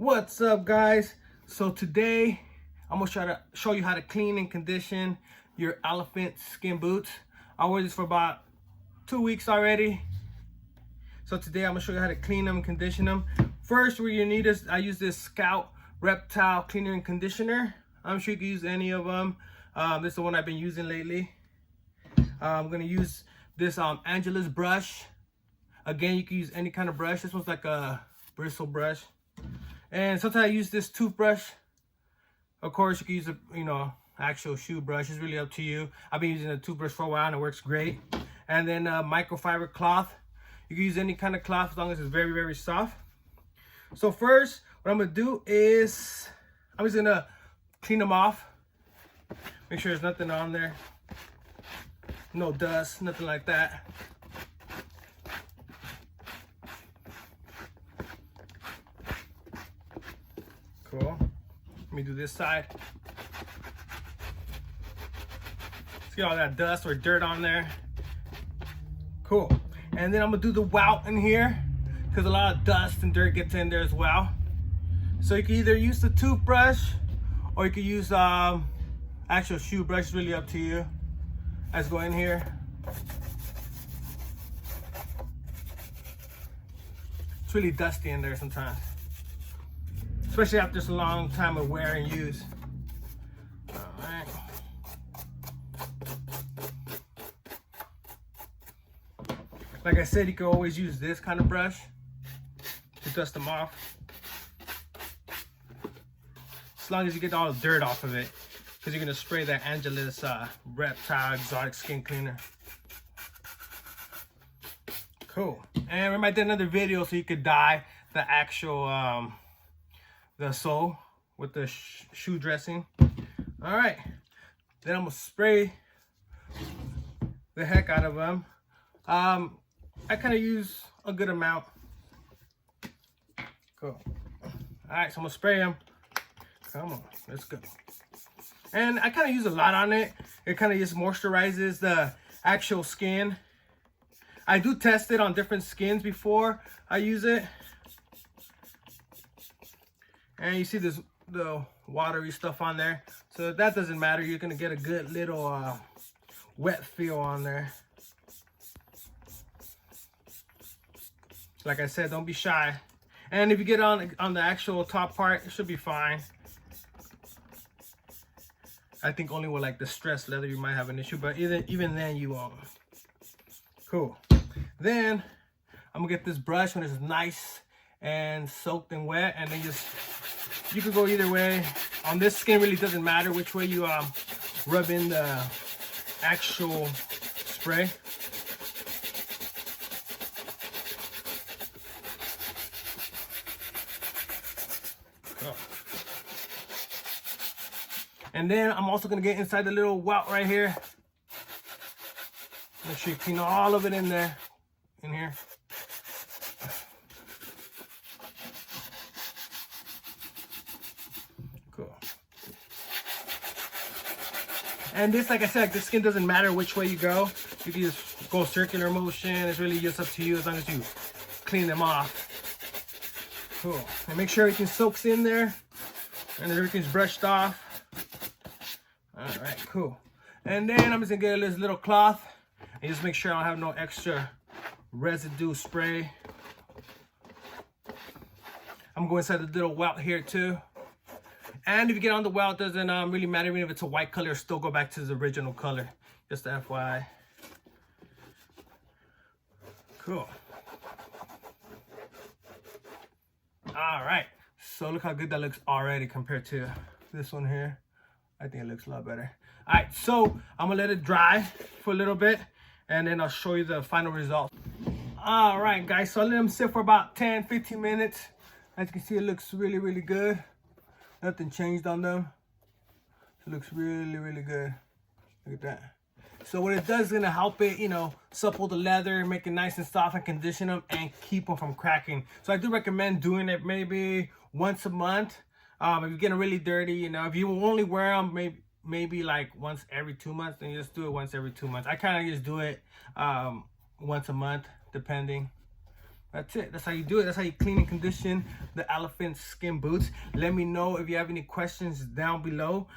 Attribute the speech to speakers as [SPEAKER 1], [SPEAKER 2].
[SPEAKER 1] What's up, guys? So today I'm gonna try to show you how to clean and condition your elephant skin boots. I wear this for about 2 weeks already. So today I'm gonna show you how to clean them and condition them. First, what you need is, I use this Scout Reptile Cleaner and Conditioner. I'm sure you can use any of them. This is the one I've been using lately. I'm gonna use this Angelus brush. Again, you can use any kind of brush. This one's like a bristle brush. And sometimes I use this toothbrush. Of course, you can use a actual shoe brush. It's really up to you. I've been using a toothbrush for a while and it works great. And then microfiber cloth. You can use any kind of cloth as long as it's very, very soft. So first, what I'm gonna do is I'm just gonna clean them off. Make sure there's nothing on there. No dust, nothing like that. Cool. Let me do this side. Let's get all that dust or dirt on there. Cool. And then I'm gonna do the welt in here because a lot of dust and dirt gets in there as well. So you can either use the toothbrush or you can use actual shoe brush. It's really up to you. Let's go in here. It's really dusty in there sometimes, especially after it's a long time of wear and use. All right. Like I said, you can always use this kind of brush to dust them off. As long as you get all the dirt off of it, because you're gonna spray that Angelus Reptile Exotic Skin Cleaner. Cool. And remember, I did another video so you could dye the actual the sole with the shoe dressing. All right, then I'm gonna spray the heck out of them. I kind of use a good amount. Cool. All right, so I'm gonna spray them. Come on, let's go. And I kind of use a lot on it. It kind of just moisturizes the actual skin. I do test it on different skins before I use it. And you see this the watery stuff on there, so that doesn't matter. You're gonna get a good little wet feel on there. Like I said, don't be shy. And if you get on the actual top part, it should be fine. I think only with like the stressed leather you might have an issue, but even then you won't. Cool. Then I'm gonna get this brush when it's nice and soaked and wet, and then you could go either way. On this skin, really doesn't matter which way you rub in the actual spray. Oh. And then I'm also gonna get inside the little welt right here. Make sure you clean all of it in there, in here. Cool. And this, like I said, the skin doesn't matter which way you go. You can just go circular motion. It's really just up to you as long as you clean them off. Cool. And make sure everything soaks in there and everything's brushed off. All right, cool. And then I'm just gonna get this little cloth and just make sure I don't have no extra residue spray. I'm going inside the little welt here too. And if you get on the welt, it doesn't really matter even if it's a white color, still go back to the original color. Just FYI. Cool. All right, so look how good that looks already compared to this one here. I think it looks a lot better. All right, so I'm gonna let it dry for a little bit and then I'll show you the final result. All right, guys, so I let them sit for about 10-15 minutes. As you can see, it looks really, really good. Nothing changed on them. It looks really, really good. Look at that. So what it does is gonna help it, supple the leather, make it nice and soft, and condition them and keep them from cracking. So I do recommend doing it maybe once a month. If you're getting really dirty, if you only wear them maybe like once every 2 months, then you just do it once every 2 months. I kind of just do it once a month, depending. That's it. That's how you do it. That's how you clean and condition the elephant skin boots. Let me know if you have any questions down below.